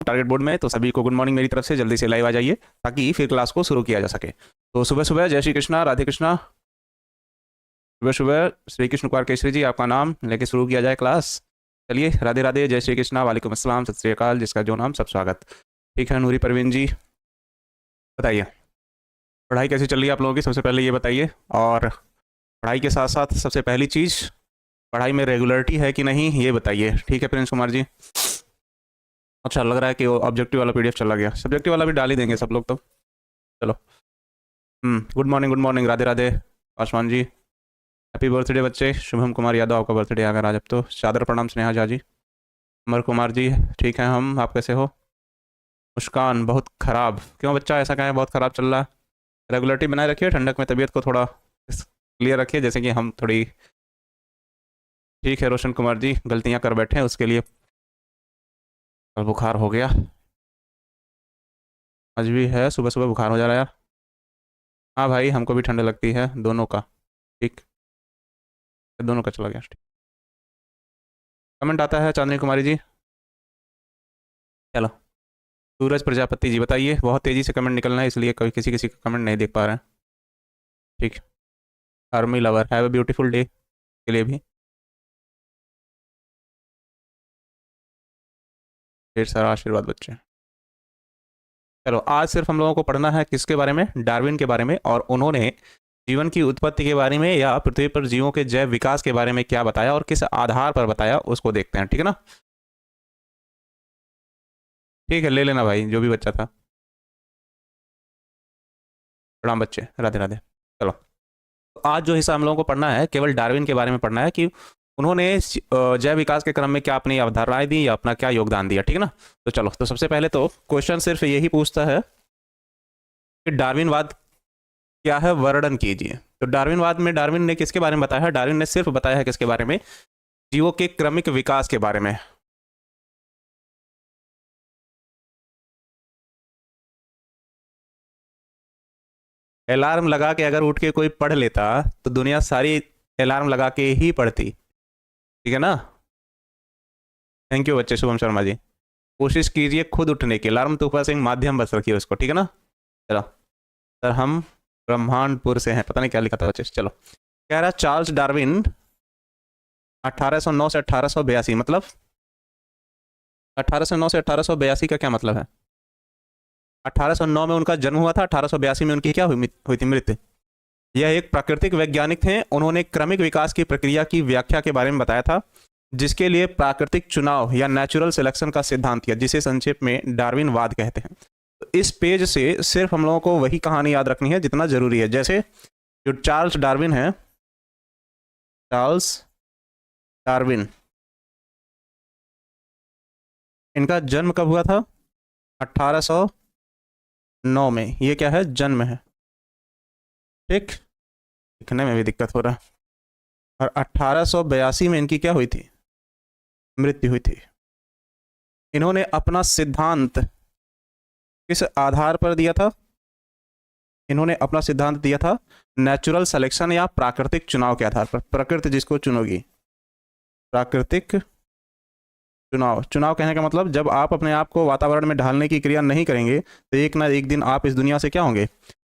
Target board में। तो सभी को गुड मॉर्निंग मेरी तरफ से, जल्दी से लाइव आ जाइए ताकि फिर क्लास को शुरू किया जा सके। तो सुबह सुबह जय श्री कृष्णा, राधे कृष्णा। सुबह सुबह श्री कृष्ण कुमार केसरी जी आपका नाम लेके शुरू किया जाए क्लास। चलिए, राधे राधे, जय श्री कृष्णा, वालेकुम अस्सलाम, सत श्री अकाल, जिसका जो नाम सब स्वागत। ठीक है, नूरी परवीन जी बताइए, पढ़ाई कैसी चल रही है आप लोगों की? सबसे पहले ये बताइए। और पढ़ाई के साथ साथ सबसे पहली चीज़, पढ़ाई में रेगुलरिटी है कि नहीं, ये बताइए। ठीक है प्रिंस कुमार जी। अच्छा, लग रहा है कि वो ऑब्जेक्टिव वाला पीडीएफ चला गया, सब्जेक्टिव वाला भी डाल ही देंगे सब लोग तो। चलो, good morning, Radhe Radhe Paswan ji. Happy birthday बच्चे। शुभम कुमार यादव, आपका बर्थडे आ गया आज। अब तो सादर प्रणाम स्नेहा झा जी। अमर कुमार जी, ठीक है हम, आप कैसे हो? मुस्कान, बहुत ख़राब क्यों बच्चा, ऐसा क्या है बहुत ख़राब चल रहा है? रेगुलरिटी बनाए रखिए, ठंडक में तबीयत को थोड़ा क्लियर रखिए, जैसे कि हम थोड़ी। ठीक है रोशन कुमार जी, गलतियां कर बैठे हैं उसके लिए कल बुखार हो गया, आज भी है, सुबह सुबह बुखार हो जा रहा है यार। हाँ भाई, हमको भी ठंड लगती है, दोनों का। ठीक, दोनों का चला गया। ठीक, कमेंट आता है चांदनी कुमारी जी। चलो, सूरज प्रजापति जी बताइए, बहुत तेज़ी से कमेंट निकलना है इसलिए कोई किसी किसी का कमेंट नहीं देख पा रहे हैं। ठीक, army lover, have a beautiful day के लिए भी ढेर सारा आशीर्वाद बच्चे। चलो, आज सिर्फ हम लोगों को पढ़ना है किसके बारे में? डार्विन के बारे में। और उन्होंने जीवन की उत्पत्ति के बारे में या पृथ्वी पर जीवों के जैव विकास के बारे में क्या बताया और किस आधार पर बताया, उसको देखते हैं। ठीक है ना? ठीक है, ले लेना भाई जो भी बच्चा था। प्रणाम बच्चे, राधे राधे। चलो, तो आज जो हिस्सा हम लोगों को पढ़ना है, केवल डार्विन के बारे में पढ़ना है कि उन्होंने जैव विकास के क्रम में क्या अपनी अवधारणाएं दी या अपना क्या योगदान दिया। ठीक है ना? तो चलो, तो सबसे पहले तो क्वेश्चन सिर्फ यही पूछता है कि डार्विनवाद क्या है, वर्णन कीजिए। तो डार्विनवाद में डार्विन ने किसके बारे में बताया है? डार्विन ने सिर्फ बताया है किसके बारे में? जीवों के क्रमिक विकास के बारे में। अलार्म लगा के अगर उठ के कोई पढ़ लेता तो दुनिया सारी अलार्म लगा के ही पढ़ती। ठीक है ना? थैंक यू बच्चे, शुभम शर्मा जी। कोशिश कीजिए खुद उठने की, अलार्म तो ऊपर से माध्यम बस रखिए उसको। ठीक है ना? चलो सर, हम ब्रह्मांडपुर से हैं, पता नहीं क्या लिखा था बच्चे। चलो, कह रहा चार्ल्स डार्विन 1809 से 1882, मतलब 1809 से 1882 का क्या मतलब है? 1809 में उनका जन्म हुआ था, 1882 में उनकी क्या हुई थी मृत्यु। यह एक प्राकृतिक वैज्ञानिक थे, उन्होंने क्रमिक विकास की प्रक्रिया की व्याख्या के बारे में बताया था, जिसके लिए प्राकृतिक चुनाव या नेचुरल सिलेक्शन का सिद्धांत किया, जिसे संक्षेप में डार्विनवाद कहते हैं। तो इस पेज से सिर्फ हम लोगों को वही कहानी याद रखनी है जितना जरूरी है। जैसे जो चार्ल्स डार्विन है, चार्ल्स डार्विन, इनका जन्म कब हुआ था? 1809 में। ये क्या है? जन्म है। ठीक, लिखने में भी दिक्कत हो रहा है। और 1882 में इनकी क्या हुई थी? मृत्यु हुई थी। इन्होंने अपना सिद्धांत किस आधार पर दिया था? इन्होंने अपना सिद्धांत दिया था नेचुरल सिलेक्शन या प्राकृतिक चुनाव के आधार पर। प्रकृति जिसको चुनोगी, प्राकृतिक चुनाव। चुनाव कहने का मतलब, जब आप अपने आप को वातावरण में ढालने की क्रिया नहीं करेंगे तो एक ना एक दिन आप इस दुनिया से क्या होंगे?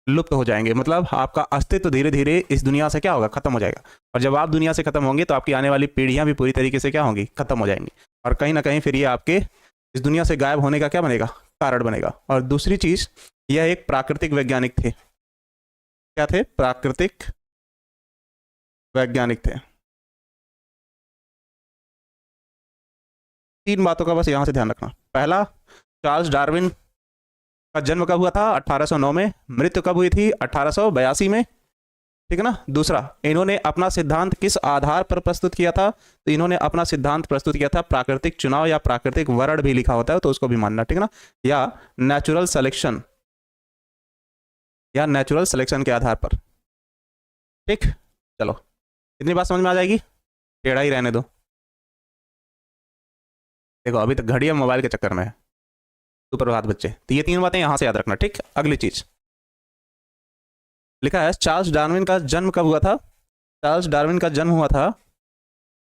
लुप्त हो जाएंगे। मतलब आपका अस्तित्व धीरे धीरे इस दुनिया से क्या होगा? खत्म हो जाएगा। और जब आप दुनिया से खत्म होंगे तो आपकी आने वाली पीढ़ियां भी पूरी तरीके से क्या होंगी? खत्म हो जाएंगी। और कहीं ना कहीं फिर ये आपके इस दुनिया से गायब होने का क्या बनेगा? कारण बनेगा। और दूसरी चीज, यह एक प्राकृतिक वैज्ञानिक थे। क्या थे? प्राकृतिक वैज्ञानिक थे। तीन बातों का बस यहां से ध्यान रखना। पहला, चार्ल्स डार्विन का जन्म कब हुआ था? 1809 में। मृत्यु कब हुई थी? 1882 में। ठीक है ना? दूसरा, इन्होंने अपना सिद्धांत किस आधार पर प्रस्तुत किया था? तो इन्होंने अपना सिद्धांत प्रस्तुत किया था प्राकृतिक चुनाव या प्राकृतिक वर्ण भी लिखा होता है तो उसको भी मानना। ठीक है ना? या नेचुरल सिलेक्शन, या नेचुरल सिलेक्शन के आधार पर। ठीक, चलो, इतनी बात समझ में आ जाएगी? टेढ़ा ही रहने दो। देखो, अभी तक घड़ी और मोबाइल के चक्कर में है। सुप्रभात बच्चे। तो ये तीन बातें यहां से याद रखना। ठीक, अगली चीज लिखा है, चार्ल्स डार्विन का जन्म कब हुआ था? चार्ल्स डार्विन का जन्म हुआ था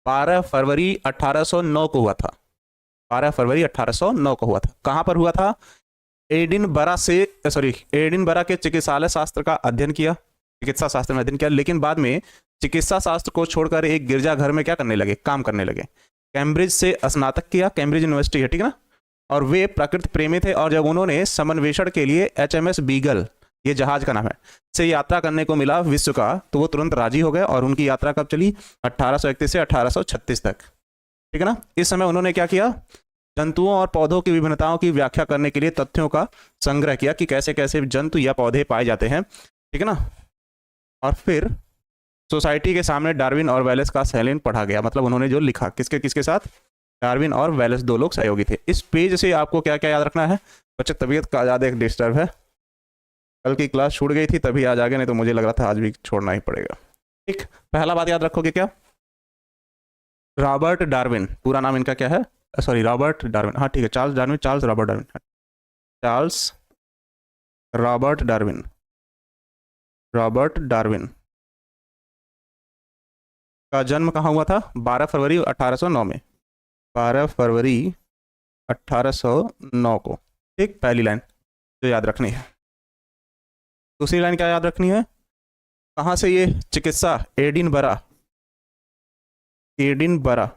12 फरवरी 1809 को हुआ था। 12 फरवरी 1809 को हुआ था। कहाँ पर हुआ था? एडिनबरा के चिकित्सालय शास्त्र का अध्ययन किया, चिकित्सा शास्त्र में अध्ययन किया, लेकिन बाद में चिकित्सा शास्त्र को छोड़कर एक गिरजाघर में क्या करने लगे? काम करने लगे। कैम्ब्रिज से स्नातक किया, कैम्ब्रिज यूनिवर्सिटी है, ठीक है ना। और वे प्रकृति प्रेमी थे, और जब उन्होंने समन्वेषण के लिए HMS बीगल, ये जहाज का नाम है, से यात्रा करने को मिला विश्व का, तो वो तुरंत राजी हो गए। और उनकी यात्रा कब चली? 1831 से 1836 तक, ठीक है ना। इस समय उन्होंने क्या किया? जंतुओं और पौधों की विभिन्नताओं की व्याख्या करने के लिए तथ्यों का संग्रह किया कि कैसे कैसे जंतु या पौधे पाए जाते हैं, ठीक है ना। और फिर सोसाइटी के सामने डार्विन और वेलेस का सैलेंट पढ़ा गया। मतलब उन्होंने जो लिखा, किसके किसके साथ? डार्विन और वेलेस, 2 लोग सहयोगी थे। इस पेज से आपको क्या क्या याद रखना है? बच्चे तबीयत का ज़्यादा एक डिस्टर्ब है, कल की क्लास छूट गई थी तभी आज आ गए, नहीं तो मुझे लग रहा था आज भी छोड़ना ही पड़ेगा, ठीक। पहला बात याद रखोगे क्या? रॉबर्ट डार्विन, पूरा नाम इनका क्या है? सॉरी, रॉबर्ट डार्विन, हाँ ठीक है, Charles Darwin, Charles Robert Darwin, Charles Robert Darwin, Robert Darwin का जन्म कहाँ हुआ था? 12 फरवरी 1809 में, 12 फरवरी 1809 को, ठीक। पहली लाइन जो याद रखनी है। दूसरी लाइन क्या याद रखनी है? कहाँ से ये चिकित्सा? एडिनबरा, एडिनबरा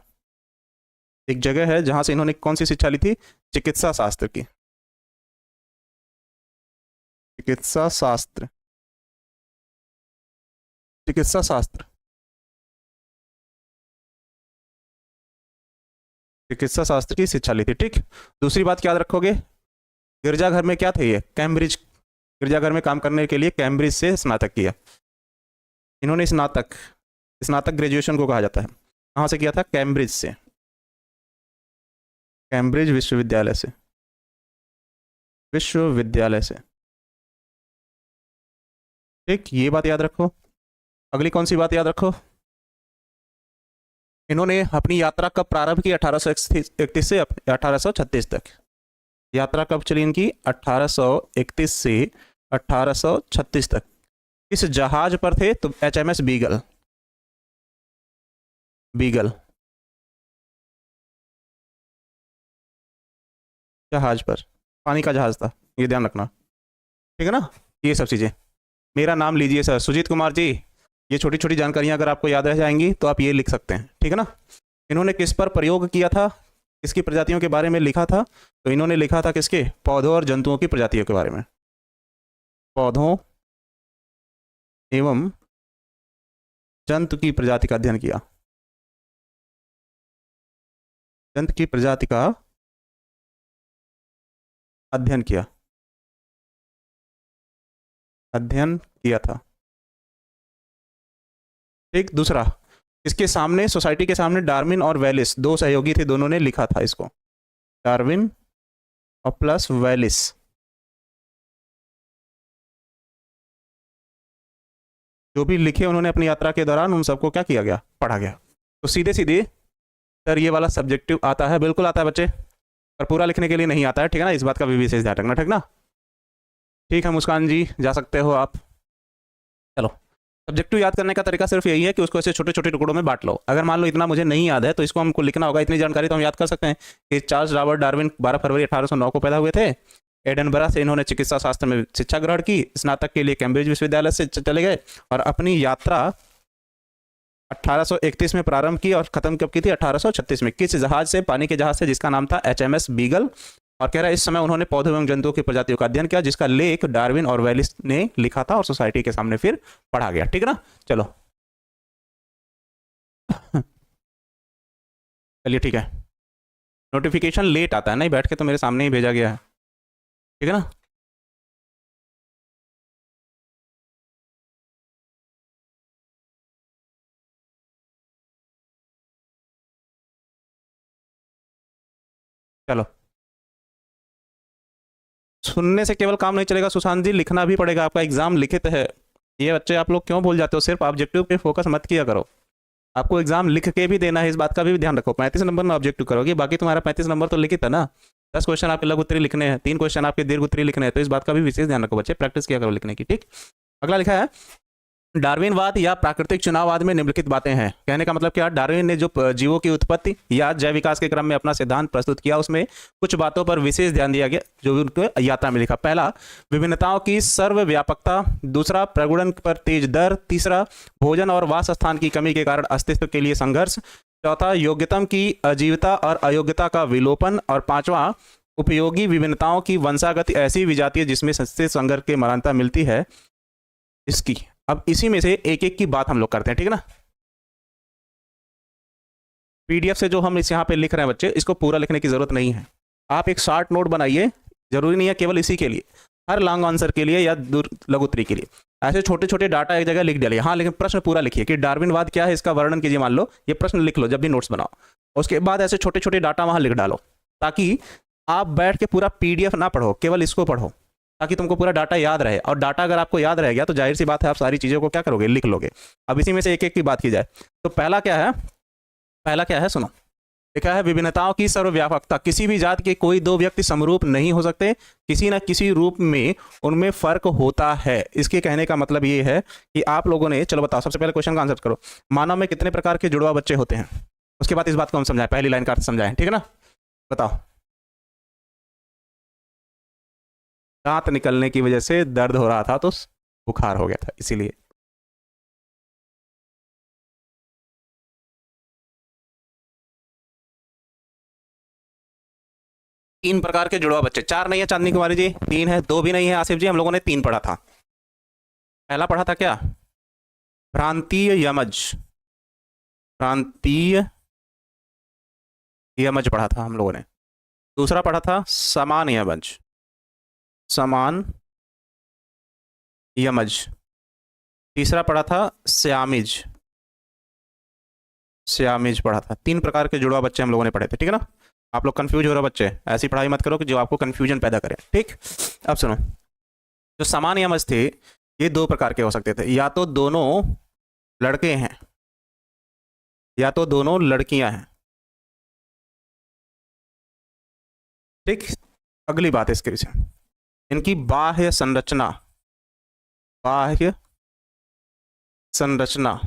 एक जगह है जहां से इन्होंने कौन सी शिक्षा ली थी? चिकित्सा शास्त्र की, चिकित्सा शास्त्र, चिकित्सा शास्त्र, चिकित्सा शास्त्र की शिक्षा ली थी, ठीक। दूसरी बात क्या याद रखोगे? गिरजाघर में क्या थे ये? कैम्ब्रिज, गिरजाघर में काम करने के लिए कैम्ब्रिज से स्नातक किया इन्होंने। स्नातक, स्नातक ग्रेजुएशन को कहा जाता है। कहाँ से किया था? कैम्ब्रिज से, कैम्ब्रिज विश्वविद्यालय से, विश्वविद्यालय से, ठीक। ये बात याद रखो। अगली कौन सी बात याद रखो? इन्होंने अपनी यात्रा कब प्रारंभ की? 1831 से 1836 तक। यात्रा कब चली इनकी? 1831 से 1836 तक। किस जहाज पर थे? तो HMS बीगल, बीगल जहाज पर, पानी का जहाज था, ये ध्यान रखना, ठीक है ना। ये सब चीज़ें, मेरा नाम लीजिए सर, सुजीत कुमार जी। ये छोटी छोटी जानकारियां अगर आपको याद रह जाएंगी तो आप ये लिख सकते हैं, ठीक है ना। इन्होंने किस पर प्रयोग किया था? किसकी प्रजातियों के बारे में लिखा था? तो इन्होंने लिखा था किसके? पौधों और जंतुओं की प्रजातियों के बारे में, पौधों एवं जंतु की प्रजाति का अध्ययन किया, जंतु की प्रजाति का अध्ययन किया, अध्ययन किया था, ठीक। दूसरा, इसके सामने, सोसाइटी के सामने डार्विन और वेलिस, 2 सहयोगी थे, दोनों ने लिखा था इसको, डार्विन और प्लस वेलिस, जो भी लिखे उन्होंने अपनी यात्रा के दौरान, उन सबको क्या किया गया? पढ़ा गया। तो सीधे सीधे सर ये वाला सब्जेक्टिव आता है, बिल्कुल आता है बच्चे, पर पूरा लिखने के लिए नहीं आता है, ठीक है ना। इस बात का भी विशेष ध्यान रखना, ठीक ना। ठीक है मुस्कान जी, जा सकते हो आप। चलो, सब्जेक्टिव याद करने का तरीका सिर्फ यही है कि उसको ऐसे छोटे छोटे टुकड़ों में बांट लो। अगर मान लो इतना मुझे नहीं याद है तो इसको हमको लिखना होगा। इतनी जानकारी तो हम याद कर सकते हैं कि चार्ल्स रॉबर्ट डार्विन 12 फरवरी 1809 को पैदा हुए थे। एडिनबरा से इन्होंने चिकित्सा शास्त्र में शिक्षा ग्रहण की, स्नातक के लिए कैम्ब्रिज विश्वविद्यालय से चले गए और अपनी यात्रा 1831 में प्रारंभ की और खत्म कब की थी? 1836 में। किस जहाज से? पानी के जहाज से, जिसका नाम था HMS बीगल। और कह रहा है इस समय उन्होंने पौधों एवं जंतुओं की प्रजातियों का अध्ययन किया, जिसका लेख डार्विन और वेलिस ने लिखा था और सोसाइटी के सामने फिर पढ़ा गया, ठीक है ना। चलो चलिए ठीक है। नोटिफिकेशन लेट आता है, नहीं बैठ के तो मेरे सामने ही भेजा गया है, ठीक है ना। चलो, सुनने से केवल काम नहीं चलेगा सुशांत जी, लिखना भी पड़ेगा। आपका एग्जाम लिखित है। ये बच्चे आप लोग क्यों भूल जाते हो? सिर्फ ऑब्जेक्टिव पे फोकस मत किया करो, आपको एग्जाम लिख के भी देना है, इस बात का भी ध्यान रखो। 35 नंबर में ऑब्जेक्टिव करोगे, बाकी तुम्हारा 35 नंबर तो लिखित है ना। 10 क्वेश्चन आपके लघु उत्तरी लिखने हैं, 3 क्वेश्चन आपके दीर्घ उत्तरी लिखने हैं, तो इस बात का भी विशेष ध्यान रखो बच्चे, प्रैक्टिस किया करो लिखने की, ठीक। अगला लिखा है डार्विनवाद या प्राकृतिक चुनाववाद में निम्नलिखित बातें हैं। कहने का मतलब क्या, डार्विन ने जो जीवों की उत्पत्ति या जैव विकास के क्रम में अपना सिद्धांत प्रस्तुत किया, उसमें कुछ बातों पर विशेष ध्यान दिया गया जो उनको यात्रा में लिखा। पहला, विभिन्नताओं की सर्वव्यापकता। दूसरा, प्रगुणन पर तेज दर। तीसरा, भोजन और वासस्थान की कमी के कारण अस्तित्व के लिए संघर्ष। चौथा, योग्यतम की अजीवता और अयोग्यता का विलोपन। और पांचवा, उपयोगी विभिन्नताओं की वंशागति, ऐसी विजातीय जिसमें सस्ते संघर्ष की मान्यता मिलती है इसकी। अब इसी में से एक एक की बात हम लोग करते हैं, ठीक है ना। पीडीएफ से जो हम इस यहाँ पे लिख रहे हैं बच्चे, इसको पूरा लिखने की जरूरत नहीं है। आप एक शॉर्ट नोट बनाइए, जरूरी नहीं है केवल इसी के लिए, हर लॉन्ग आंसर के लिए या लघु उत्तरी के लिए ऐसे छोटे छोटे डाटा एक जगह लिख डालिए। हाँ, लेकिन प्रश्न पूरा लिखिए कि डार्विनवाद क्या है, इसका वर्णन कीजिए। मान लो ये प्रश्न लिख लो जब भी नोट्स बनाओ, उसके बाद ऐसे छोटे छोटे डाटा वहां लिख डालो, ताकि आप बैठ के पूरा पीडीएफ ना पढ़ो, केवल इसको पढ़ो, ताकि तुमको पूरा डाटा याद रहे। और डाटा अगर आपको याद रह गया तो जाहिर सी बात है आप सारी चीज़ों को क्या करोगे, लिख लोगे। अब इसी में से एक एक की बात की जाए तो पहला क्या है, सुनो। लिखा है, विभिन्नताओं की सर्वव्यापकता। किसी भी जाति के कोई दो व्यक्ति समरूप नहीं हो सकते, किसी न किसी रूप में उनमें फर्क होता है। इसके कहने का मतलब ये है कि आप लोगों ने, चलो बताओ, सबसे पहले क्वेश्चन का आंसर करो। मानव में कितने प्रकार के जुड़वा बच्चे होते हैं? उसके बाद इस बात को हम समझाएं, पहली लाइन का अर्थ समझाएं, ठीक है ना। बताओ। दांत निकलने की वजह से दर्द हो रहा था तो बुखार हो गया था, इसीलिए। तीन प्रकार के जुड़वा बच्चे, चार नहीं है चांदनी कुमारी जी, तीन है। दो भी नहीं है आसिफ जी, हम लोगों ने तीन पढ़ा था। पहला पढ़ा था क्या, भ्रांतीय यमज, भ्रांतीय यमज पढ़ा था हम लोगों ने। दूसरा पढ़ा था समान यमज, समान यमज। तीसरा पढ़ा था श्यामिज, श्यामिज पढ़ा था। तीन प्रकार के जुड़वा बच्चे हम लोगों ने पढ़े थे, ठीक है ना। आप लोग कंफ्यूज हो रहे बच्चे, ऐसी पढ़ाई मत करो कि जो आपको कंफ्यूजन पैदा करे, ठीक। अब सुनो, जो समान यमज थे ये दो प्रकार के हो सकते थे, या तो दोनों लड़के हैं या तो दोनों लड़कियां हैं, ठीक। अगली बात इसके विषय, इनकी बाह्य संरचना, बाह्य संरचना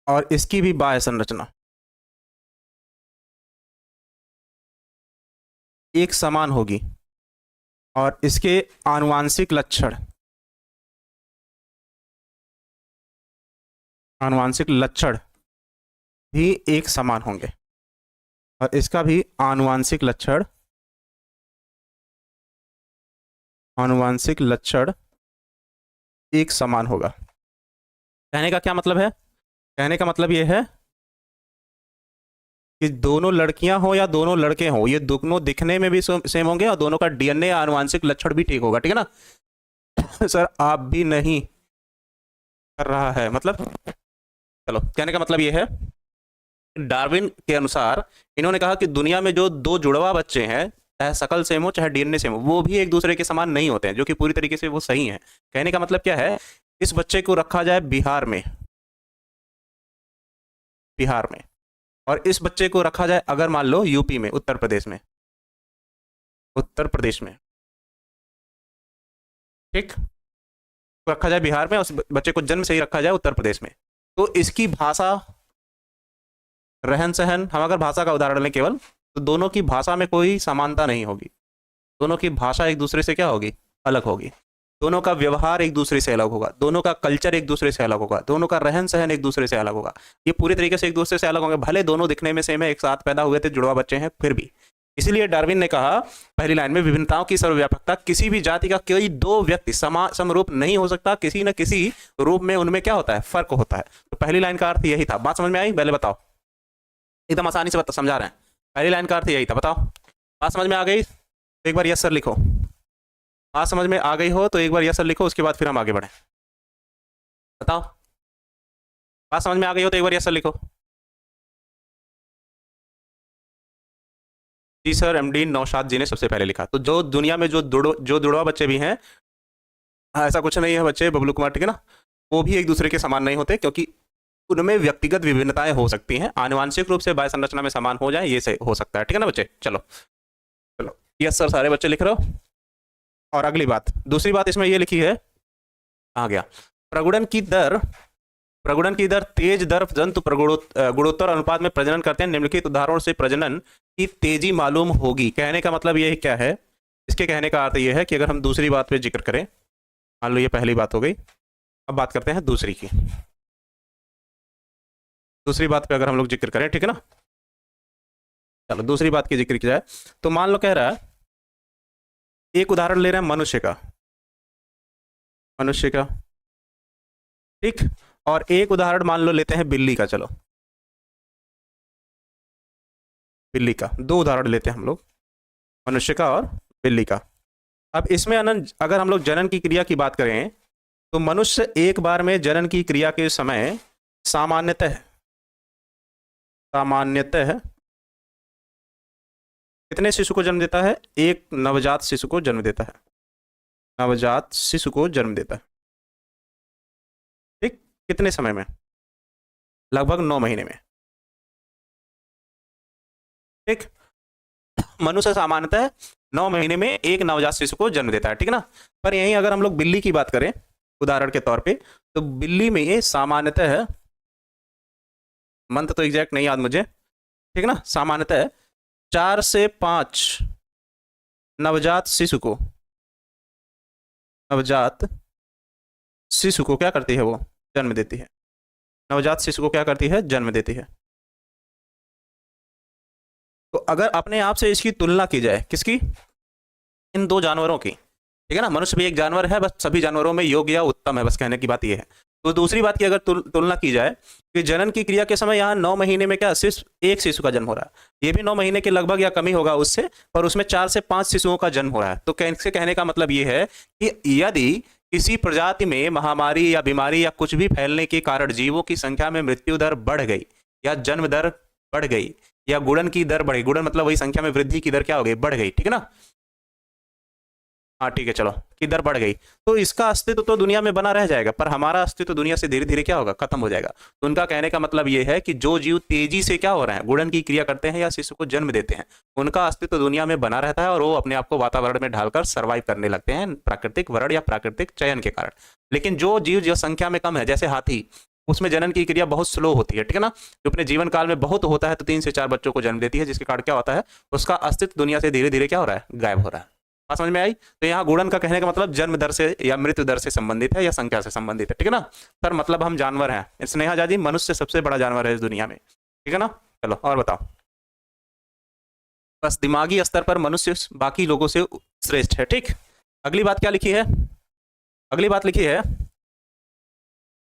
और इसकी भी बाह्य संरचना एक समान होगी, और इसके आनुवांशिक लक्षण, आनुवांशिक लक्षण भी एक समान होंगे, और इसका भी आनुवांशिक लक्षण, आनुवांशिक लक्षण एक समान होगा। कहने का क्या मतलब है, कहने का मतलब यह है कि दोनों लड़कियां हो या दोनों लड़के हो, ये दोनों दिखने में भी सेम होंगे और दोनों का डीएनए आनुवांशिक लक्षण भी ठीक होगा, ठीक है ना। सर आप भी नहीं कर रहा है मतलब, चलो कहने का मतलब ये है, डार्विन के अनुसार इन्होंने कहा कि दुनिया में जो दो जुड़वा बच्चे हैं, चाहे शकल सेम हो चाहे डीएनए सेम हो, वो भी एक दूसरे के समान नहीं होते हैं, जो कि पूरी तरीके से वो सही है। कहने का मतलब क्या है, इस बच्चे को रखा जाए बिहार में, बिहार में, और इस बच्चे को रखा जाए अगर मान लो यूपी में, उत्तर प्रदेश में, उत्तर प्रदेश में, ठीक, रखा जाए बिहार में, उस बच्चे को जन्म से ही रखा जाए उत्तर प्रदेश में, तो इसकी भाषा, रहन सहन, हम अगर भाषा का उदाहरण लें केवल, तो दोनों की भाषा में कोई समानता नहीं होगी, दोनों की भाषा एक दूसरे से क्या होगी, अलग होगी। दोनों का व्यवहार एक दूसरे से अलग होगा, दोनों का कल्चर एक दूसरे से अलग होगा, दोनों का रहन सहन एक दूसरे से अलग होगा। ये पूरी तरीके से एक दूसरे से अलग होंगे, भले दोनों दिखने में सेम है, एक साथ पैदा हुए थे, जुड़वा बच्चे हैं, फिर भी। इसीलिए डार्विन ने कहा पहली लाइन में, विभिन्नताओं की सर्वव्यापकता, किसी भी जाति का कोई दो व्यक्ति समरूप नहीं हो सकता, किसी न किसी रूप में उनमें क्या होता है, फर्क होता है। तो पहली लाइन का अर्थ यही था। बात समझ में आई, पहले बताओ, एकदम आसानी से समझा रहे हैं। पहली लाइन का अर्थ यही था, बताओ। बात समझ में आ गई तो एक बार यस सर लिखो, बात समझ में आ गई हो तो एक बार यस सर लिखो, उसके बाद फिर हम आगे बढ़े। बताओ, बात समझ में आ गई हो तो एक बार यस सर लिखो। जी सर, एमडी नौशाद जी ने सबसे पहले लिखा। तो जो दुनिया में जो जुड़वा बच्चे भी हैं, ऐसा कुछ नहीं है बच्चे, बबलू कुमार, ठीक है ना, वो भी एक दूसरे के समान नहीं होते, क्योंकि उनमें व्यक्तिगत विभिन्नताएं हो सकती हैं, आनुवांशिक रूप से बाह्य संरचना में समान हो जाए, ये से हो सकता है, ठीक है ना बच्चे। चलो चलो, यस सर, सारे बच्चे लिख रहे हो। और अगली बात, दूसरी बात इसमें ये लिखी है, आ गया। प्रगुणन की दर तेज दर जंतु गुणोत्तर अनुपात में प्रजनन करते हैं, निम्नलिखित उदाहरणों से प्रजनन की तेजी मालूम होगी। कहने का मतलब ये क्या है, इसके कहने का अर्थ ये है कि अगर हम दूसरी बात पे जिक्र करें, मान लो ये पहली बात हो गई, अब बात करते हैं दूसरी की। दूसरी बात पे अगर हम लोग जिक्र करें, ठीक है ना, चलो दूसरी बात की जिक्र की जाए तो मान लो कह रहा है, एक उदाहरण ले रहे हैं मनुष्य का, ठीक, और एक उदाहरण मान लो लेते हैं बिल्ली का। चलो बिल्ली का, दो उदाहरण लेते हैं हम लोग, मनुष्य का और बिल्ली का। अब इसमें अगर हम लोग जनन की क्रिया की बात करें तो मनुष्य एक बार में जनन की क्रिया के समय सामान्यतः कितने शिशु को जन्म देता है? एक नवजात शिशु को जन्म देता है, ठीक, कितने समय में? लगभग 9 महीने में, ठीक। मनुष्य सामान्यतः 9 महीने में एक नवजात शिशु को जन्म देता है, ठीक है ना। पर यहीं अगर हम लोग बिल्ली की बात करें उदाहरण के तौर पे, तो बिल्ली में ये सामान्यतः, मंथ तो एग्जैक्ट नहीं याद मुझे, ठीक है ना, सामान्यतः 4 से 5 नवजात शिशु को क्या करती है? वो जन्म देती है। नवजात शिशु को क्या करती है? जन्म देती है। तो अगर अपने आप से इसकी तुलना की जाए, किसकी? इन दो जानवरों की, ठीक है ना। मनुष्य भी एक जानवर है, बस सभी जानवरों में योग्य या उत्तम है, बस कहने की बात यह है। तो दूसरी बात की अगर तुलना की जाए कि जनन की क्रिया के समय यहाँ 9 महीने में क्या सिर्फ एक शिशु का जन्म हो रहा है, ये भी 9 महीने के लगभग या कमी होगा उससे, पर उसमें 4 से 5 शिशुओं का जन्म हो रहा है। तो कहने का मतलब ये है कि यदि किसी प्रजाति में महामारी या बीमारी या कुछ भी फैलने के कारण जीवों की संख्या में मृत्यु दर बढ़ गई या जन्म दर बढ़ गई या गुणन की दर बढ़ी, गुणन मतलब वही संख्या में वृद्धि की दर क्या हो गई? बढ़ गई, ठीक है ना। हाँ ठीक है, चलो की दर बढ़ गई, तो इसका अस्तित्व तो दुनिया में बना रह जाएगा, पर हमारा अस्तित्व दुनिया से धीरे धीरे क्या होगा? खत्म हो जाएगा। तो उनका कहने का मतलब ये है कि जो जीव तेजी से क्या हो रहे हैं? गुणन की क्रिया करते हैं या शिशु को जन्म देते हैं, उनका अस्तित्व दुनिया में बना रहता है और वो अपने आप को वातावरण में ढालकर सर्वाइव करने लगते हैं प्राकृतिक वर्ण या प्राकृतिक चयन के कारण। लेकिन जो जीव जो संख्या में कम है, जैसे हाथी, उसमें जनन की क्रिया बहुत स्लो होती है, ठीक है ना, जो अपने जीवन काल में बहुत होता है तो 3 से 4 बच्चों को जन्म देती है, जिसके कारण क्या होता है? उसका अस्तित्व दुनिया से धीरे धीरे क्या हो रहा है? गायब हो रहा है। बात समझ में आई? तो यहाँ गुणन का कहने का मतलब जन्म दर से या मृत्यु दर से संबंधित है या संख्या से संबंधित है, ठीक है ना। सर मतलब हम जानवर हैं, स्नेहा जाजी, मनुष्य सबसे बड़ा जानवर है इस दुनिया में, ठीक है ना। चलो और बताओ। बस दिमागी स्तर पर मनुष्य बाकी लोगों से श्रेष्ठ है, ठीक। अगली बात क्या लिखी है? अगली बात लिखी है,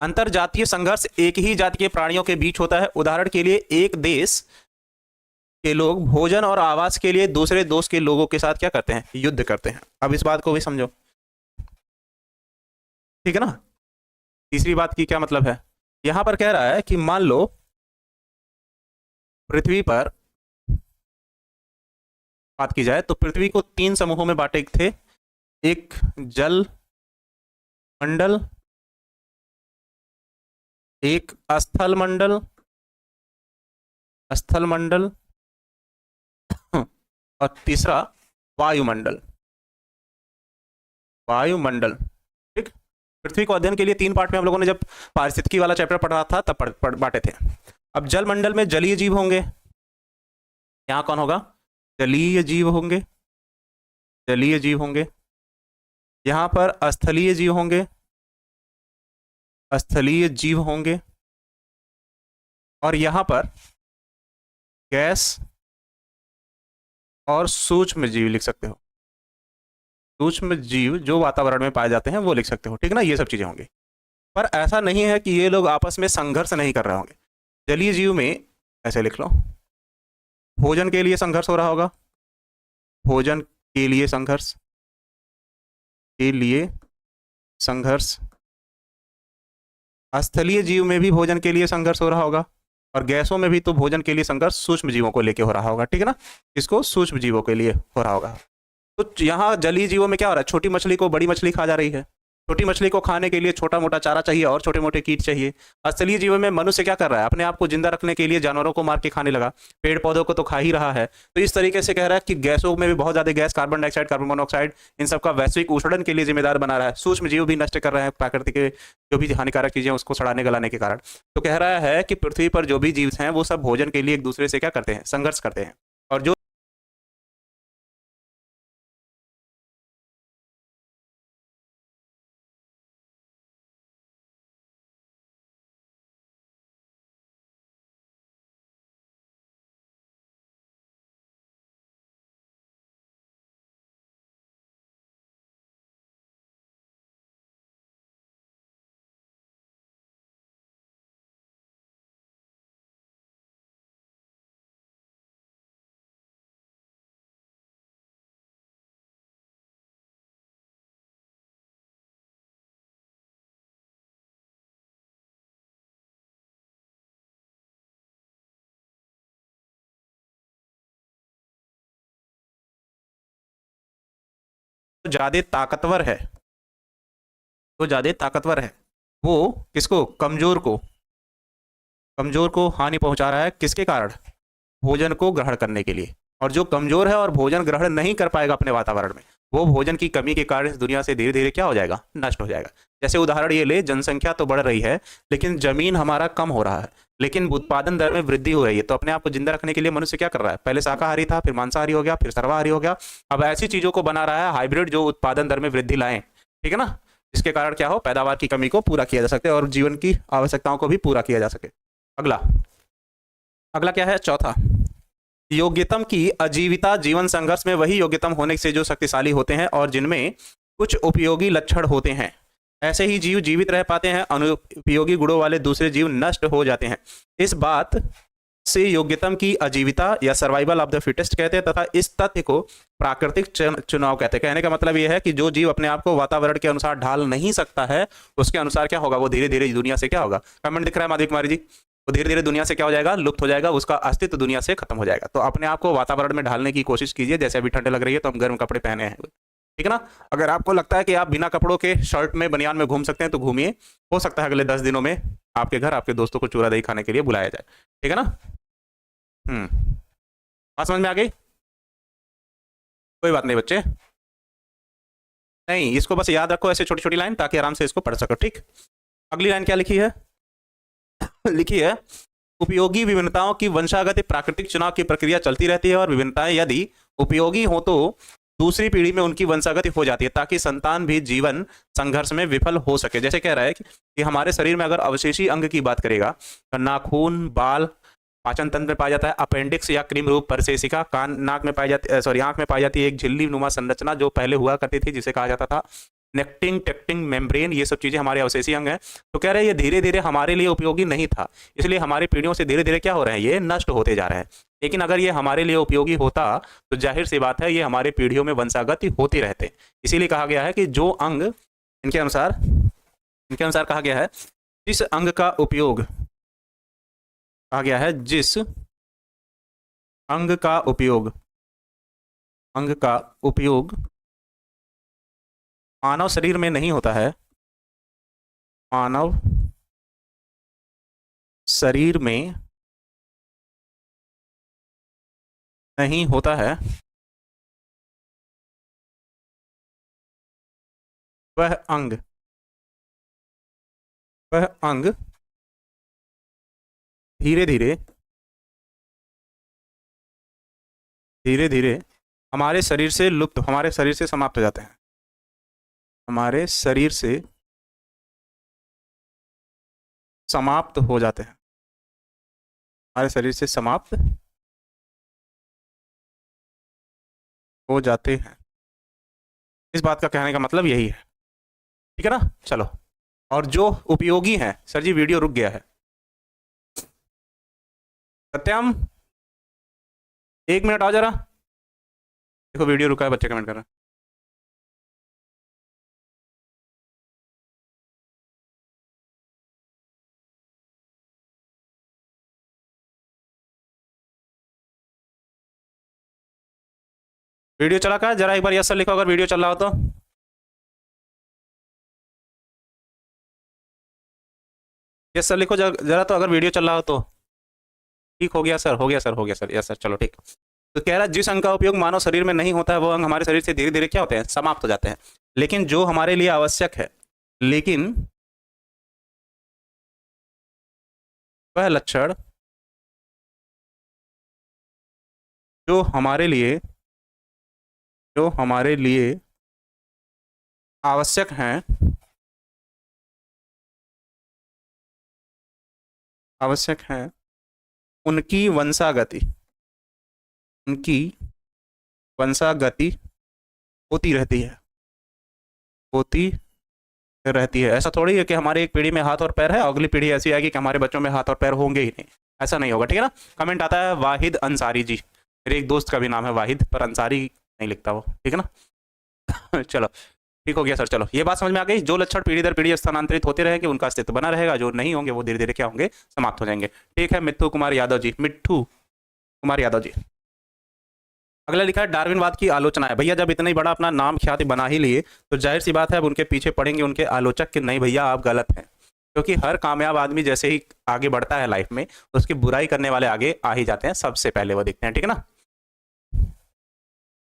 अंतर जातीय संघर्ष एक ही जाति के प्राणियों के बीच होता है। उदाहरण के लिए एक देश के लोग भोजन और आवास के लिए दूसरे देश के लोगों के साथ क्या करते हैं? युद्ध करते हैं। अब इस बात को भी समझो, ठीक है ना। तीसरी बात की क्या मतलब है? यहां पर कह रहा है कि मान लो पृथ्वी पर बात की जाए तो पृथ्वी को 3 समूहों में बांटे थे, एक जल मंडल, एक स्थल मंडल और तीसरा वायुमंडल, ठीक। पृथ्वी को अध्ययन के लिए 3 पार्ट में हम लोगों ने जब पारिस्थितिकी वाला चैप्टर पढ़ा था तब बांटे थे। अब जल मंडल में जलीय जीव होंगे, यहां कौन होगा? जलीय जीव होंगे। यहां पर स्थलीय जीव होंगे, और यहां पर गैस और सूक्ष्म जीव लिख सकते हो। सूक्ष्म जीव जो वातावरण में पाए जाते हैं वो लिख सकते हो, ठीक है ना। ये सब चीजें होंगी, पर ऐसा नहीं है कि ये लोग आपस में संघर्ष नहीं कर रहे होंगे। जलीय जीव में ऐसे लिख लो, भोजन के लिए संघर्ष हो रहा होगा, भोजन के लिए संघर्ष। स्थलीय जीव में भी भोजन के लिए संघर्ष हो रहा होगा, और गैसों में भी तो भोजन के लिए संघर्ष सूक्ष्म जीवों को लेकर हो रहा होगा, ठीक है ना। इसको सूक्ष्म जीवों के लिए हो रहा होगा। तो यहाँ जलीय जीवों में क्या हो रहा है? छोटी मछली को बड़ी मछली खा जा रही है, छोटी मछली को खाने के लिए छोटा मोटा चारा चाहिए और छोटे मोटे कीट चाहिए। स्थलीय जीवन में मनुष्य क्या कर रहा है, अपने आप को जिंदा रखने के लिए जानवरों को मार के खाने लगा, पेड़ पौधों को तो खा ही रहा है। तो इस तरीके से कह रहा है कि गैसों में भी बहुत ज्यादा gas, carbon dioxide, carbon monoxide, इन सबका वैश्विक उष्णन के लिए जिम्मेदार बना रहा है। सूक्ष्म जीव भी नष्ट कर रहे हैं प्राकृतिक के जो भी हानिकारक चीजें उसको सड़ाने गलाने के कारण। तो कह रहा है कि पृथ्वी पर जो भी जीव हैं वो सब भोजन के लिए एक दूसरे से क्या करते हैं, संघर्ष करते हैं। और जो ज्यादा ताकतवर है, जो ज्यादा ताकतवर है वो किसको, कमजोर को, कमजोर को हानि पहुंचा रहा है। किसके कारण, भोजन को ग्रहण करने के लिए। और जो कमजोर है और भोजन ग्रहण नहीं कर पाएगा अपने वातावरण में, वो भोजन की कमी के कारण इस दुनिया से धीरे धीरे क्या हो जाएगा, नष्ट हो जाएगा। जैसे उदाहरण ये ले, जनसंख्या तो बढ़ रही है लेकिन जमीन हमारा कम हो रहा है, लेकिन उत्पादन दर में वृद्धि हो रही है। तो अपने आप को जिंदा रखने के लिए मनुष्य क्या कर रहा है, पहले शाकाहारी था, फिर मांसाहारी हो गया, फिर सर्वाहारी हो गया। अब ऐसी चीजों को बना रहा है हाइब्रिड, जो उत्पादन दर में वृद्धि लाए, ठीक है ना, जिसके कारण क्या हो, पैदावार की कमी को पूरा किया जा सके और जीवन की आवश्यकताओं को भी पूरा किया जा सके। अगला, अगला क्या है, चौथा, योग्यतम की अजीविता। जीवन संघर्ष में वही योग्यतम होने से जो शक्तिशाली होते हैं और जिनमें कुछ उपयोगी लक्षण होते हैं, ऐसे ही जीव जीवित रह पाते हैं। अनुपयोगी गुणों वाले दूसरे जीव नष्ट हो जाते हैं। इस बात से योग्यतम की अजीविता या सर्वाइवल ऑफ द फिटेस्ट कहते हैं, तथा इस तथ्य को प्राकृतिक चुनाव कहते हैं। कहने का मतलब यह है कि जो जीव अपने आप को वातावरण के अनुसार ढाल नहीं सकता है, उसके अनुसार क्या होगा, वो धीरे धीरे दुनिया से क्या होगा, कमेंट दिख रहा है माधवी कुमारी जी, वो धीरे धीरे दुनिया से क्या हो जाएगा, लुप्त हो जाएगा, उसका अस्तित्व दुनिया से खत्म हो जाएगा। तो अपने आप को वातावरण में ढालने की कोशिश कीजिए। जैसे अभी ठंड लग रही है तो हम गर्म कपड़े पहने हैं, ठीक है ना। अगर आपको लगता है कि आप बिना कपड़ों के शर्ट में, बनियान में घूम सकते हैं तो घूमिए। हो सकता है अगले 10 दिनों में आपके घर आपके दोस्तों को चूरा दही खाने के लिए बुलाया जाए, ठीक है ना। बात समझ में आ गई, कोई बात नहीं बच्चे, नहीं इसको बस याद रखो ऐसे छोटी छोटी लाइन, ताकि आराम से इसको पढ़ सको, ठीक। अगली लाइन क्या लिखी है लिखी है, उपयोगी विभिन्नताओं की वंशागत प्राकृतिक चुनाव की प्रक्रिया चलती रहती है और विभिन्नताएं यदि उपयोगी हो तो दूसरी पीढ़ी में उनकी वंशागति हो जाती है, ताकि संतान भी जीवन संघर्ष में विफल हो सके। जैसे कह रहा है कि हमारे शरीर में अगर अवशेषी अंग की बात करेगा तो नाखून, बाल, पाचन तंत्र में पाया जाता है, अपेंडिक्स या क्रीम रूप परिसेशिका, कान नाक में पाई जाती, सॉरी आंख में पाई जाती है एक झिल्ली नुमा संरचना जो पहले हुआ करती थी, जिसे कहा जाता था नेक्टिंग टेक्टिंग मेम्ब्रेन। ये सब चीजें हमारे अवशेषी अंग हैं। तो कह रहे हैं ये धीरे धीरे हमारे लिए उपयोगी नहीं था, इसलिए हमारी पीढ़ियों से धीरे धीरे क्या हो रहे हैं, ये नष्ट होते जा रहे हैं। लेकिन अगर ये हमारे लिए उपयोगी होता तो जाहिर सी बात है ये हमारे पीढ़ियों में वंशागत होते रहते। इसीलिए कहा गया है कि जो अंग, इनके अनुसार कहा गया है, जिस अंग का उपयोग, कहा गया है जिस अंग का उपयोग, अंग का उपयोग मानव शरीर में नहीं होता है, मानव शरीर में नहीं होता है, वह अंग, वह अंग धीरे धीरे, धीरे धीरे हमारे शरीर से लुप्त, हमारे शरीर से समाप्त हो जाते हैं, हमारे शरीर से समाप्त हो जाते हैं, हमारे शरीर से समाप्त हो जाते हैं। इस बात का कहने का मतलब यही है, ठीक है ना। चलो, और जो उपयोगी है, सर जी वीडियो रुक गया है, सत्यम 1 मिनट आओ जरा, देखो वीडियो रुका है, बच्चे कमेंट कर रहे हैं। वीडियो चला का, जरा एक बार यस सर लिखो अगर वीडियो चल रहा हो तो। यस सर लिखो जरा तो, अगर वीडियो चल रहा हो तो। ठीक हो गया सर, हो गया सर, हो गया सर, यस सर, चलो ठीक। तो कह रहा है जिस अंग का उपयोग मानव शरीर में नहीं होता है वो अंग हमारे शरीर से धीरे धीरे क्या होते हैं, समाप्त हो जाते हैं। लेकिन जो हमारे लिए आवश्यक है, लेकिन वह लक्षण जो हमारे लिए आवश्यक हैं, उनकी वंशागति होती रहती है। ऐसा थोड़ी है कि हमारे एक पीढ़ी में हाथ और पैर है, अगली पीढ़ी ऐसी आएगी कि हमारे बच्चों में हाथ और पैर होंगे ही नहीं। ऐसा नहीं होगा, ठीक है ना। कमेंट आता है वाहिद अंसारी जी, मेरे एक दोस्त का भी नाम है वाहिद, पर अंसारी नहीं लिखता वो, ठीक है ना। चलो ठीक हो गया सर। चलो ये बात समझ में आ गई, जो लक्षण पीढ़ी दर पीढ़ी स्थानांतरित होते रहेंगे उनका अस्तित्व बना रहेगा, जो नहीं होंगे वो धीरे धीरे क्या होंगे, समाप्त हो जाएंगे। ठीक है, मिट्ठू कुमार यादव जी। अगला लिखा है डार्विनवाद की आलोचना है। भैया जब इतना ही बड़ा अपना नाम ख्याति बना ही लिए तो जाहिर सी बात है अब उनके पीछे पड़ेंगे उनके आलोचक कि नहीं भैया आप गलत हैं, क्योंकि हर कामयाब आदमी जैसे ही आगे बढ़ता है लाइफ में, उसकी बुराई करने वाले आगे आ ही जाते हैं, सबसे पहले वो दिखते हैं, ठीक है ना।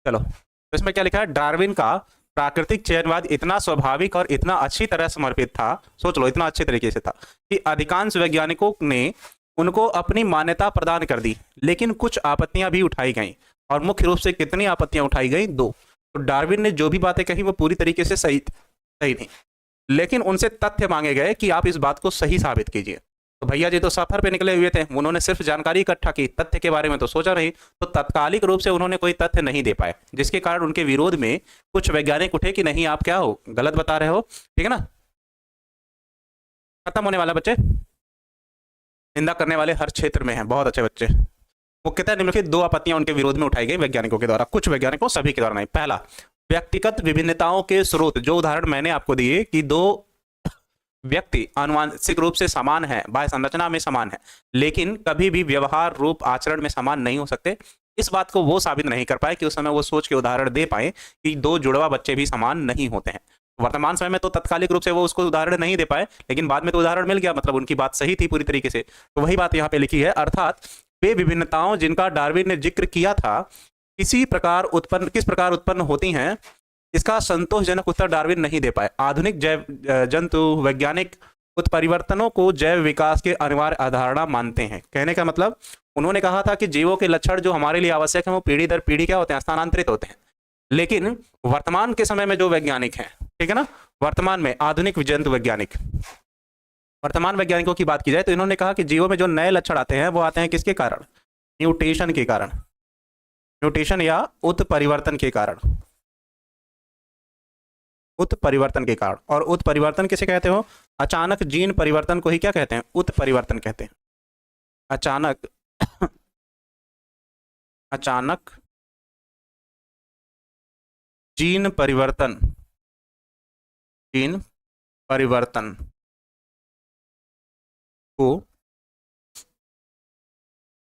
चलो तो इसमें क्या लिखा है, डार्विन का प्राकृतिक चयनवाद इतना स्वाभाविक और इतना अच्छी तरह समर्पित था, सोच लो इतना अच्छे तरीके से था, कि अधिकांश वैज्ञानिकों ने उनको अपनी मान्यता प्रदान कर दी, लेकिन कुछ आपत्तियां भी उठाई गई। और मुख्य रूप से कितनी आपत्तियां उठाई गई, 2। तो डार्विन ने जो भी बातें कही वो पूरी तरीके से सही थी, लेकिन उनसे तथ्य मांगे गए कि आप इस बात को सही साबित कीजिए। तो भैया जी तो सफर पे निकले हुए थे, उन्होंने सिर्फ जानकारी इकट्ठा की, तथ्य के बारे में तो सोचा नहीं। तो तात्कालिक रूप से उन्होंने कोई तथ्य नहीं दे पाए, जिसके कारण उनके विरोध में कुछ वैज्ञानिक उठे कि नहीं आप क्या हो, गलत बता रहे हो, ठीक है ना। खत्म होने वाला बच्चे, निंदा करने वाले हर क्षेत्र में हैं, बहुत अच्छे बच्चे। मुख्यतः निम्नलिखित 2 आपत्तियां उनके विरोध में उठाई गई वैज्ञानिकों के द्वारा, कुछ वैज्ञानिकों, सभी के द्वारा नहीं। पहला, व्यक्तिगत विभिन्नताओं के स्रोत, जो उदाहरण मैंने आपको दिए कि 2 व्यक्ति आनुवांशिक रूप से समान है, बाह्य संरचना में समान है, लेकिन कभी भी व्यवहार रूप आचरण में समान नहीं हो सकते, इस बात को वो साबित नहीं कर पाए कि उस समय वो सोच के उदाहरण दे पाए कि 2 जुड़वा बच्चे भी समान नहीं होते हैं। वर्तमान समय में तो तत्कालिक रूप से वो उसको उदाहरण नहीं दे पाए, लेकिन बाद में तो उदाहरण मिल गया, मतलब उनकी बात सही थी पूरी तरीके से। तो वही बात यहाँ पे लिखी है, अर्थात वे विभिन्नताओं जिनका डार्विन ने जिक्र किया था किस प्रकार उत्पन्न होती हैं, इसका संतोषजनक उत्तर डार्विन नहीं दे पाए। आधुनिक जैव जंतु वैज्ञानिक उत्परिवर्तनों को जैव विकास के अनिवार्य अवधारणा मानते हैं। कहने का मतलब उन्होंने कहा था कि जीवों के लक्षण जो हमारे लिए आवश्यक हैं वो पीढ़ी दर पीढ़ी क्या होते हैं, स्थानांतरित होते हैं। लेकिन वर्तमान के समय में जो वैज्ञानिक हैं, ठीक है ना, वर्तमान में आधुनिक जंतु वैज्ञानिक, वर्तमान वैज्ञानिकों की बात की जाए तो इन्होंने कहा कि जीवों में जो नए लक्षण आते हैं वो आते हैं किसके कारण, म्यूटेशन के कारण, म्यूटेशन या उत्परिवर्तन के कारण, उत्परिवर्तन के कारण। और उत्परिवर्तन किसे कहते हो, अचानक जीन परिवर्तन को ही क्या कहते हैं, उत्परिवर्तन कहते हैं। अचानक जीन परिवर्तन को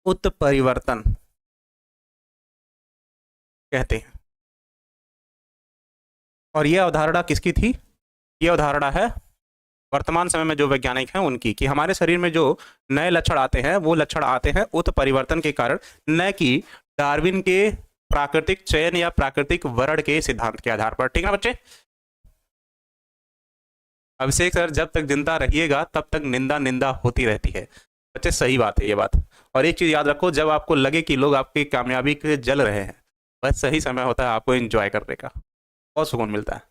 उत्परिवर्तन कहते हैं। और यह अवधारणा किसकी थी, यह अवधारणा है वर्तमान समय में जो वैज्ञानिक हैं उनकी, कि हमारे शरीर में जो नए लक्षण आते हैं वो लक्षण आते हैं उत्परिवर्तन के कारण, न कि डार्विन के प्राकृतिक चयन या प्राकृतिक वर्ण के सिद्धांत के आधार पर, ठीक है ना बच्चे। अभिषेक सर जब तक जिंदा रहिएगा तब तक निंदा होती रहती है। बच्चे सही बात है ये बात। और एक चीज याद रखो, जब आपको लगे कि लोग आपकी कामयाबी के जल रहे हैं, बस सही समय होता है आपको एंजॉय करने का, बहुत सुकून मिलता है।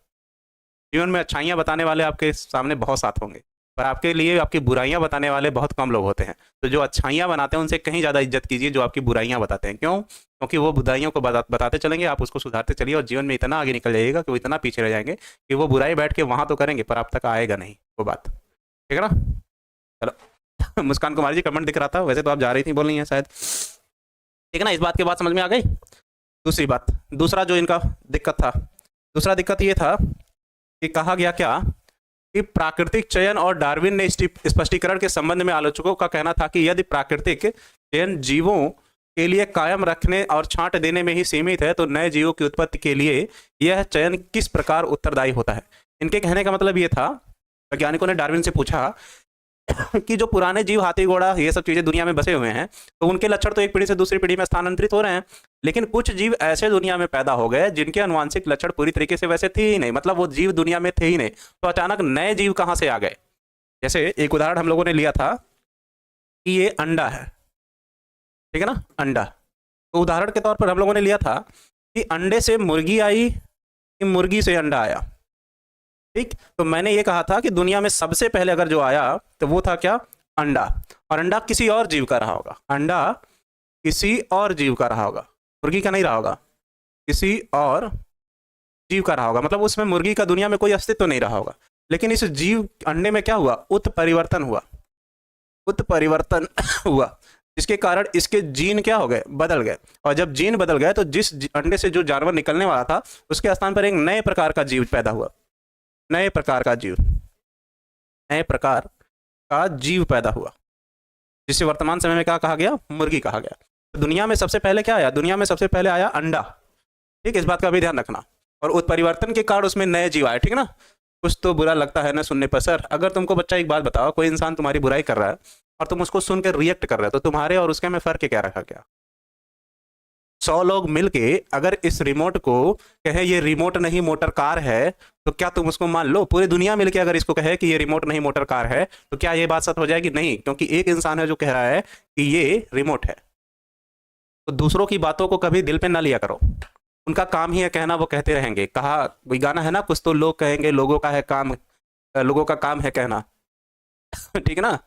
जीवन में अच्छाइयाँ बताने वाले आपके सामने बहुत साथ होंगे, पर आपके लिए आपकी बुराइयां बताने वाले बहुत कम लोग होते हैं। तो जो अच्छाइयाँ बनाते हैं उनसे कहीं ज़्यादा इज्जत कीजिए जो आपकी बुराइयां बताते हैं। क्यों? क्योंकि वो बुराइयों को बताते चलेंगे, आप उसको सुधारते चलिए और जीवन में इतना आगे निकल जाइएगा कि वो इतना पीछे रह जाएंगे कि वो बुराई बैठ के वहाँ तो करेंगे पर आप तक आएगा नहीं वो बात, ठीक है ना। चलो मुस्कान कुमारी जी कमेंट दिख रहा था, वैसे तो आप जा रही थी बोल रही हैं शायद, ठीक है ना। इस बात के बाद समझ में आ गई। दूसरी बात, दूसरा जो इनका दिक्कत था, दूसरा दिक्कत ये था कि कहा गया क्या कि प्राकृतिक चयन और डार्विन ने स्पष्टीकरण के संबंध में आलोचकों का कहना था कि यदि प्राकृतिक चयन जीवों के लिए कायम रखने और छांट देने में ही सीमित है तो नए जीवों की उत्पत्ति के लिए यह चयन किस प्रकार उत्तरदायी होता है। इनके कहने का मतलब ये था, वैज्ञानिकों ने डार्विन से पूछा कि जो पुराने जीव, हाथी घोड़ा, ये सब चीजें दुनिया में बसे हुए हैं, तो उनके लक्षण तो एक पीढ़ी से दूसरी पीढ़ी में स्थानांतरित हो रहे हैं, लेकिन कुछ जीव ऐसे दुनिया में पैदा हो गए जिनके अनुवांशिक लक्षण पूरी तरीके से वैसे थे ही नहीं, मतलब वो जीव दुनिया में थे ही नहीं, तो अचानक नए जीव कहां से आ गए। जैसे एक उदाहरण हम लोगों ने लिया था कि ये अंडा है, ठीक है ना, अंडा। तो उदाहरण के तौर पर हम लोगों ने लिया था कि अंडे से मुर्गी आई कि मुर्गी से अंडा आया, ठीक। तो मैंने ये कहा था कि दुनिया में सबसे पहले अगर जो आया तो वो था क्या, अंडा, और अंडा किसी और जीव का रहा होगा, अंडा किसी और जीव का रहा होगा, मुर्गी का नहीं रहा होगा, किसी और जीव का रहा होगा, मतलब उसमें मुर्गी का दुनिया में कोई अस्तित्व नहीं रहा होगा। लेकिन इस जीव अंडे में क्या हुआ, उत्परिवर्तन हुआ, उत्परिवर्तन हुआ, जिसके कारण इसके जीन क्या हो गए, बदल गए, और जब जीन बदल गए तो जिस अंडे से जो जानवर निकलने वाला था उसके स्थान पर एक नए प्रकार का जीव पैदा हुआ, नए प्रकार का जीव, नए प्रकार का जीव पैदा हुआ, जिसे वर्तमान समय में क्या कहा गया, मुर्गी कहा गया। तो दुनिया में सबसे पहले क्या आया, दुनिया में सबसे पहले आया अंडा, ठीक, इस बात का भी ध्यान रखना, और उत्परिवर्तन के कारण उसमें नए जीव आए, ठीक ना। कुछ तो बुरा लगता है ना सुनने पर सर, अगर तुमको बच्चा एक बात बताओ, कोई इंसान तुम्हारी बुराई कर रहा है और तुम उसको सुनकर रिएक्ट कर रहे हो, तो तुम्हारे और उसके में फर्क क्या रखा गया। 100 लोग मिलके अगर इस रिमोट को कहे ये रिमोट नहीं मोटर कार है, तो क्या तुम उसको मान लो। पूरी दुनिया मिलके अगर इसको कहे कि ये रिमोट नहीं मोटर कार है, तो क्या ये बात सच हो जाएगी, नहीं, क्योंकि एक इंसान है जो कह रहा है कि ये रिमोट है। तो दूसरों की बातों को कभी दिल पे ना लिया करो, उनका काम ही है कहना, वो कहते रहेंगे। कहा कोई गाना है ना, कुछ तो लोग कहेंगे लोगों का है काम, लोगों का काम है कहना ठीक है ना,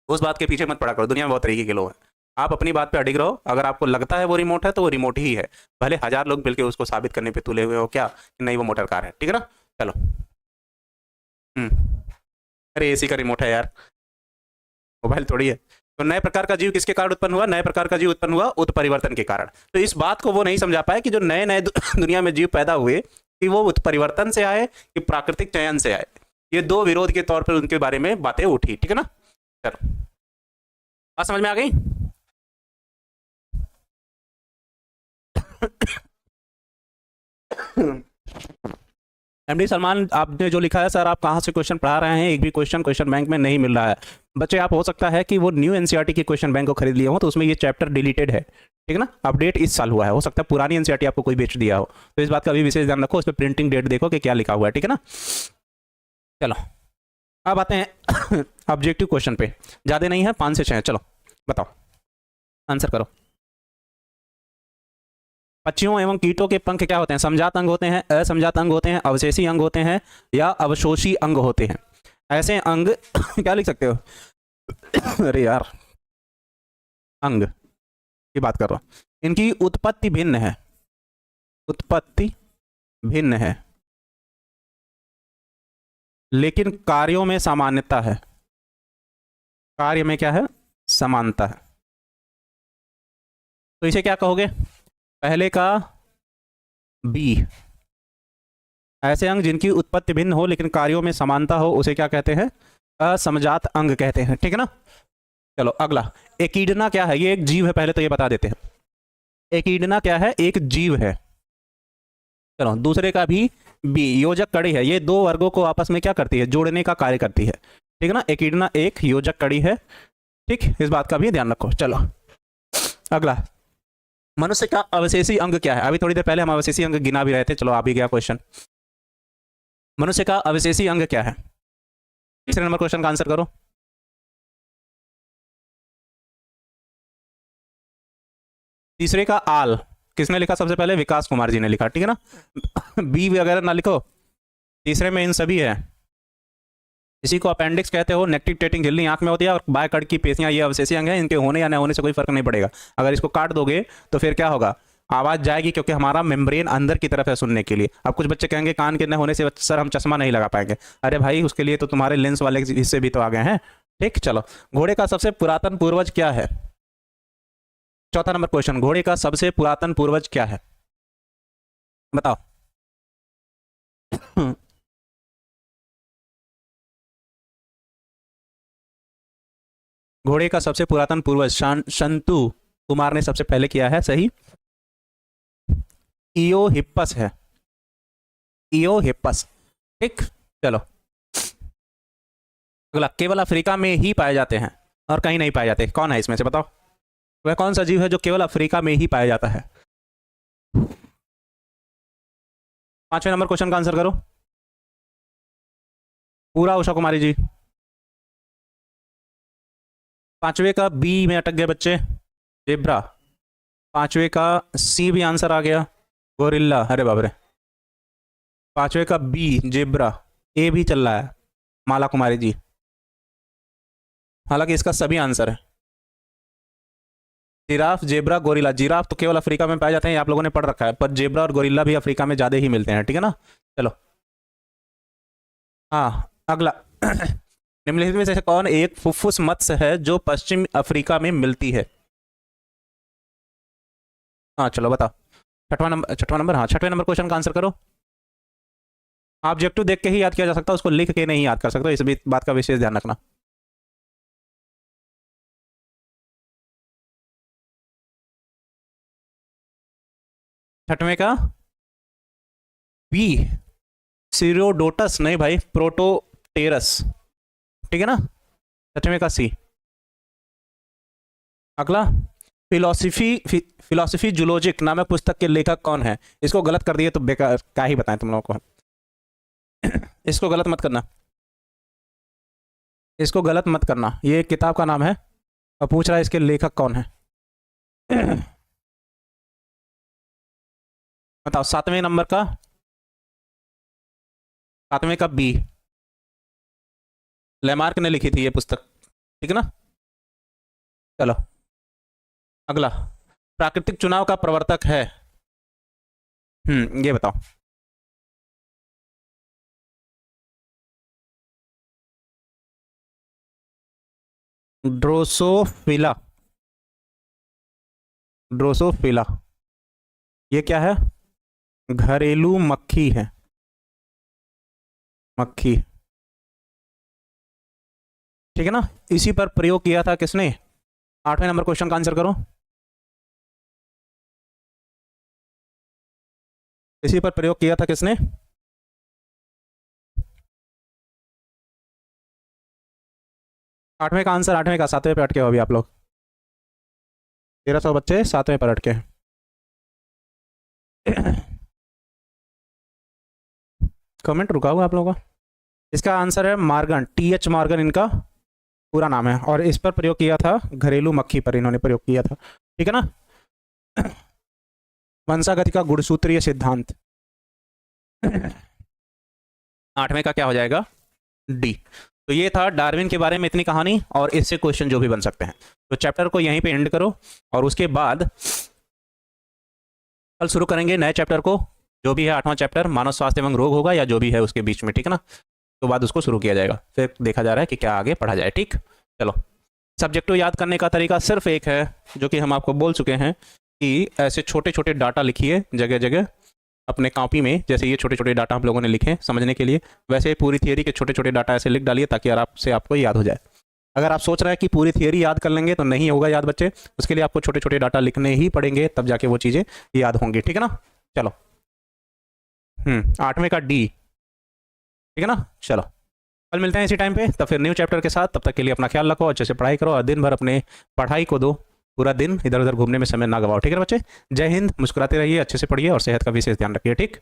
उस बात के पीछे मत पड़ा करो। दुनिया में बहुत तरीके के लोग हैं, आप अपनी बात पे अडिग रहो। अगर आपको लगता है वो रिमोट है तो वो रिमोट ही है, भले 1000 लोग मिलकर उसको साबित करने पे तुले हुए हो क्या कि नहीं वो मोटर कार है, ठीक है ना। चलो, अरे एसी का रिमोट है यार, मोबाइल थोड़ी है। तो नए प्रकार का जीव किसके कारण उत्पन्न हुआ, नए प्रकार का जीव उत्पन्न हुआ उत्परिवर्तन के कारण। तो इस बात को वो नहीं समझा पाए कि जो नए नए दुनिया में जीव पैदा हुए कि वो उत्परिवर्तन से आए कि प्राकृतिक चयन से आए। ये दो विरोध के तौर पर उनके बारे में बातें उठी, ठीक है ना। चलो, बात समझ में आ गई। एमडी सलमान, आपने जो लिखा है सर, आप कहाँ से क्वेश्चन पढ़ा रहे हैं, एक भी क्वेश्चन बैंक में नहीं मिल रहा है। बच्चे आप हो सकता है कि वो न्यू एनसीईआरटी की क्वेश्चन बैंक को खरीद लिए हो, तो उसमें ये चैप्टर डिलीटेड है, ठीक है ना, अपडेट इस साल हुआ है, हो सकता है पुरानी एनसीईआरटी आपको कोई बेच दिया हो, तो इस बात का भी विशेष ध्यान रखो, उस पर प्रिंटिंग डेट देखो कि क्या लिखा हुआ है, ठीक है ना। चलो अब आते हैं ऑब्जेक्टिव क्वेश्चन पे, ज़्यादा नहीं है, 5 से 6 है। चलो बताओ, आंसर करो। पक्षियों एवं कीटों के पंख क्या होते हैं, समजात अंग होते हैं, असमजात अंग होते हैं, अवशेषी अंग होते हैं, या अवशोषी अंग होते हैं। ऐसे अंग क्या लिख सकते हो अरे यार, अंग की बात कर रहा हूं, इनकी उत्पत्ति भिन्न है, उत्पत्ति भिन्न है, लेकिन कार्यों में सामान्यता है, कार्य में क्या है, समानता है। तो इसे क्या कहोगे, पहले का बी, ऐसे अंग जिनकी उत्पत्ति भिन्न हो लेकिन कार्यों में समानता हो उसे क्या कहते हैं, असमजात अंग कहते हैं, ठीक है ना। चलो अगला, एकीडना क्या है, ये एक जीव है, पहले तो ये बता देते हैं, एकीडना क्या है, एक जीव है। चलो दूसरे का भी बी, योजक कड़ी है, ये दो वर्गों को आपस में क्या करती है, जोड़ने का कार्य करती है, ठीक है ना। एकीडना एक योजक कड़ी है, ठीक, इस बात का भी ध्यान रखो। चलो अगला, मनुष्य का अवशेषी अंग क्या है, अभी थोड़ी देर पहले हम अवशेषी अंग गिना भी रहे थे, चलो आ भी गया क्वेश्चन। मनुष्य का अवशेषी अंग क्या है, तीसरे नंबर क्वेश्चन का आंसर करो। तीसरे का आल किसने लिखा सबसे पहले, विकास कुमार जी ने लिखा, ठीक है ना। बी वगैरह ना लिखो, तीसरे में इन सभी है। इसी को अपेंडिक्स कहते हो, नेक्टिटेटिंग झिल्ली आंख में होती है, और बायकड़ की पेशियां ये अवशेषी अंग है, इनके होने या न होने से कोई फर्क नहीं पड़ेगा। अगर इसको काट दोगे तो फिर क्या होगा, आवाज जाएगी, क्योंकि हमारा मेम्ब्रेन अंदर की तरफ है सुनने के लिए। अब कुछ बच्चे कहेंगे कान के न होने से सर हम चश्मा नहीं लगा पाएंगे, अरे भाई उसके लिए तो तुम्हारे लेंस वाले हिस्से भी तो आ गए हैं, ठीक। चलो, घोड़े का सबसे पुरातन पूर्वज क्या है, चौथा नंबर क्वेश्चन, घोड़े का सबसे पुरातन पूर्वज क्या है, बताओ। घोड़े का सबसे पुरातन पूर्वज शंतु कुमार ने सबसे पहले किया है, सही। इयो हिप्पस है, इयो हिप्पस, ठीक। चलो अगला, केवल अफ्रीका में ही पाए जाते हैं और कहीं नहीं पाए जाते, कौन है इसमें से बताओ? वह कौन सा जीव है जो केवल अफ्रीका में ही पाया जाता है? 5वें नंबर क्वेश्चन का आंसर करो पूरा, उषा कुमारी जी। 5वें का बी में अटक गए बच्चे, जेब्रा। 5वें का सी भी आंसर आ गया, गोरिल्ला। अरे बाप रे। 5वें का बी जेब्रा, ए भी चल रहा है, माला कुमारी जी। हालांकि इसका सभी आंसर है, जिराफ, जेब्रा, गोरिल्ला। जिराफ तो केवल अफ्रीका में पाए जाते हैं, आप लोगों ने पढ़ रखा है, पर जेब्रा और गोरिल्ला भी अफ्रीका में ज़्यादा ही मिलते हैं, ठीक है ना। चलो हाँ, अगला निम्नलिखित में से कौन एक फुफ्फुस मत्स्य है जो पश्चिम अफ्रीका में मिलती है? हाँ चलो बताओ। छठवां नंबर, हाँ 6वें नंबर क्वेश्चन का आंसर करो। ऑब्जेक्टिव देख के ही याद किया जा सकता है, उसको लिख के नहीं याद कर सकते, इस भी बात का विशेष ध्यान रखना। छठवें का बी, सिरोडोटस। नहीं भाई, प्रोटोटेरस, ठीक है ना। 6वें का सी। अगला, फिलोसफी जूलॉजिक नामक पुस्तक के लेखक कौन है? इसको गलत कर दिए तो बेकार, क्या ही बताएं तुम लोगों को। इसको गलत मत करना, इसको गलत मत करना, ये किताब का नाम है और पूछ रहा है इसके लेखक कौन है। बताओ। 7वें का बी, लेमार्क ने लिखी थी ये पुस्तक, ठीक है ना। चलो अगला, प्राकृतिक चुनाव का प्रवर्तक है, ये बताओ। Drosophila, Drosophila. ये क्या है? घरेलू मक्खी है, मक्खी, ठीक है ना। इसी पर प्रयोग किया था किसने? 8वें नंबर क्वेश्चन का आंसर करो। इसी पर प्रयोग किया था किसने? आठवें का आंसर, 8वें का, 7वें पे अटके हो अभी आप लोग। 1300 बच्चे 7वें पर अटके। कमेंट रुका हुआ आप लोगों का। इसका आंसर है मार्गन, TH मार्गन इनका पूरा नाम है, और इस पर प्रयोग किया था घरेलू मक्खी पर इन्होंने प्रयोग किया था, ठीक है ना। वंशागति का गुणसूत्रीय सिद्धांत। 8वें का क्या हो जाएगा? डी। तो ये था डार्विन के बारे में इतनी कहानी, और इससे क्वेश्चन जो भी बन सकते हैं। तो चैप्टर को यहीं पे एंड करो, और उसके बाद कल शुरू करेंगे नए चैप्टर को, जो भी है 8वां चैप्टर, मानव स्वास्थ्य एवं रोग होगा, या जो भी है उसके बीच में, ठीक है ना। तो बाद उसको शुरू किया जाएगा, फिर देखा जा रहा है कि क्या आगे पढ़ा जाए, ठीक। चलो, सब्जेक्टिव याद करने का तरीका सिर्फ एक है, जो कि हम आपको बोल चुके हैं, कि ऐसे छोटे छोटे डाटा लिखिए जगह जगह अपने कॉपी में, जैसे ये छोटे छोटे डाटा हम लोगों ने लिखे समझने के लिए, वैसे पूरी थियरी के छोटे छोटे डाटा ऐसे लिख डालिए, ताकि आराम से आपको याद हो जाए। अगर आप सोच रहे हैं कि पूरी थियरी याद कर लेंगे तो नहीं होगा याद बच्चे, उसके लिए आपको छोटे छोटे डाटा लिखने ही पड़ेंगे, तब जाके वो चीज़ें याद होंगी, ठीक है ना। चलो 8वें का डी, ठीक है ना। चलो कल मिलते हैं इसी टाइम पे, तब फिर न्यू चैप्टर के साथ। तब तक के लिए अपना ख्याल रखो, अच्छे से पढ़ाई करो, और दिन भर अपने पढ़ाई को दो, पूरा दिन इधर उधर घूमने में समय ना गवाओ, ठीक है बच्चे। जय हिंद, मुस्कुराते रहिए, अच्छे से पढ़िए, और सेहत का विशेष ध्यान रखिए, ठीक।